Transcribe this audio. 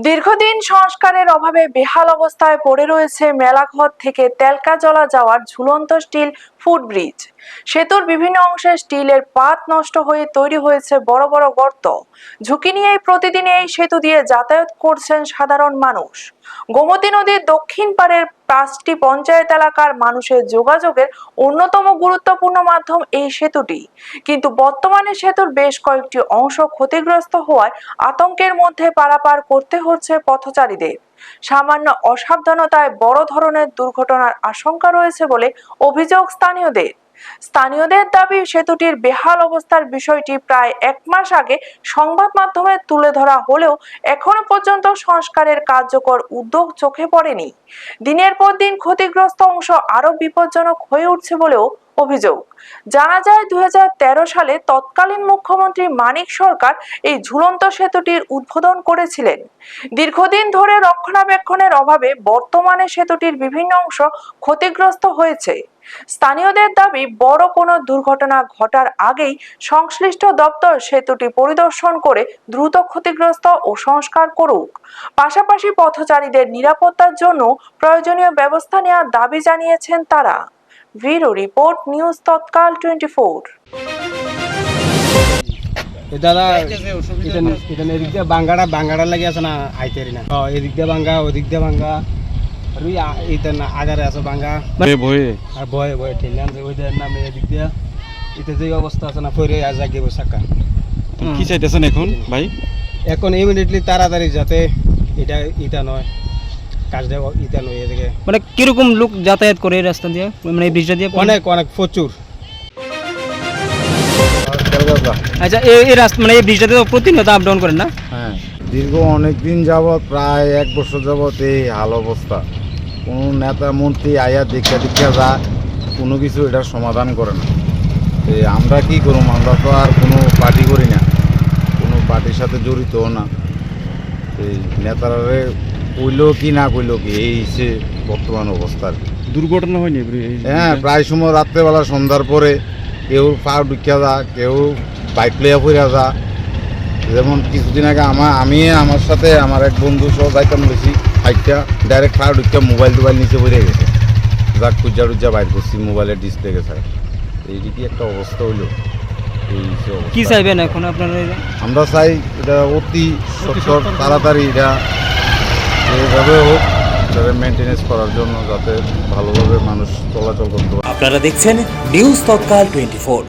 দীর্ঘদিন সংস্কারের অভাবে বেহাল অবস্থায় পড়ে রয়েছে মেলাঘর থেকে তেলকাজলা যাওয়ার ঝুলন্ত স্টিল ফুটব্রিজ। সেতুর বিভিন্ন অংশে স্টিলের পাত নষ্ট হয়ে তৈরি হয়েছে বড় বড় গর্ত। ঝুঁকি নিয়েই প্রতিদিন এই সেতু দিয়ে যাতায়াত করছেন সাধারণ মানুষ। গোমতী নদীর দক্ষিণ পাড়ের 5টি পঞ্চায়েত এলাকার মানুষের যোগাযোগের অন্যতম গুরুত্বপূর্ণ মাধ্যম এই সেতুটি। কিন্তু বর্তমানে সেতুর বেশ কয়েকটি অংশ ক্ষতিগ্রস্ত হওয়ায় আতঙ্কের মধ্যে পারাপার করতে হচ্ছে পথচারীদের। সামান্য অসাবধানতায় বড় ধরনের দুর্ঘটনার আশঙ্কা রয়েছে বলে অভিযোগ স্থানীয়দের দাবি, সেতুটির বেহাল অবস্থার বিষয়টি প্রায় 1 মাস আগে সংবাদ মাধ্যমে তুলে ধরা হলেও এখনো পর্যন্ত সংস্কারের কার্যকর উদ্যোগ চোখে পড়েনি। দিনের পর দিন ক্ষতিগ্রস্ত অংশ আরো বিপজ্জনক হয়ে উঠছে বলেও অভিযোগ। জানা যায় 2013 সালে তৎকালীন মুখ্যমন্ত্রী মানিক সরকার এই ঝুলন্ত সেতুটির উদ্বোধন করেছিলেন। দীর্ঘদিন ধরে রক্ষণাবেক্ষণের অভাবে বর্তমানে সেতুটির বিভিন্ন অংশ ক্ষতিগ্রস্ত হয়েছে। স্থানীয়দের দাবি, বড় কোনো দুর্ঘটনা ঘটার আগেই সংশ্লিষ্ট দপ্তর সেতুটি পরিদর্শন করে দ্রুত ক্ষতিগ্রস্ত ও সংস্কার করুক। পাশাপাশি পথচারীদের নিরাপত্তার জন্য প্রয়োজনীয় ব্যবস্থা নেওয়ার দাবি জানিয়েছেন তারা। ব্যুরো রিপোর্ট, নিউজ তৎকাল 24। দাদা এটা এদিক দিয়ে বাঙ্গাড়া লাগে আছে না আইতেরি না এদিক দিয়ে বাঙ্গা ওদিক দিয়ে বাঙ্গা আর ওই এটা না আগারে আছে বাঙ্গা ভয়ে আর ভয়ে ভয়ে ঠেলে আনছে ওইটার নামে এদিক দিয়ে এটা যে অবস্থা আছে না ফিরে আজ আগে চাকা। কি চাইতেছেন এখন ভাই? এখন ইমিডিয়েটলি তাড়াতাড়ি যাতে এটা নয় কাজটা এটা নয় এদিকে। মানে কিরকম লোক যাতায়াত করে এই রাস্তা দিয়ে, মানে এই ব্রিজটা দিয়ে? অনেক প্রচুর। আচ্ছা, এই রাস্তা মানে এই ব্রিজটাতে প্রতিনিয়ত আপ ডাউন করেন না? হ্যাঁ, দীর্ঘ অনেক দিন যাবৎ, প্রায় 1 বছর যাবৎ এই হাল অবস্থা। কোনো নেতা মন্ত্রী আয়া দেখা যা কোনো কিছু এটার সমাধান করে না। আমরা কি করুম? আমরা তো আর কোনো পার্টি করি না, কোনো পার্টির সাথে জড়িতও না। এই নেতারারে কইলো কি না কইলো কি, এই সে বর্তমান অবস্থার। দুর্ঘটনা হয়নি? হ্যাঁ, প্রায় সময় রাত্রেবেলা সন্ধ্যার পরে কেউ পা ঢুকিয়া যা, কেউ বাইক লইয়া ফিরা যা। যেমন কিছুদিন আগে আমার সাথে আমার এক বন্ধু সহ যাইতাম বেশি হাইটটা, ডাইরেক্ট পা ঢুকিয়া মোবাইল নিচে পড়ে গেছে। যাক খুঁজা বাইর করছি, মোবাইলের ডিসপ্লে গেছে। এইদিকে একটা অবস্থা হইলো। কি চাইবেন এখন আপনারা? আমরা চাই এটা অতি সত্তর তাড়াতাড়ি এটা এইভাবে হোক, মেনটেনেন্স করার জন্য, যাতে ভালোভাবে মানুষ চলাচল করতে পারে। আপনারা দেখছেন নিউজ তৎকাল 24।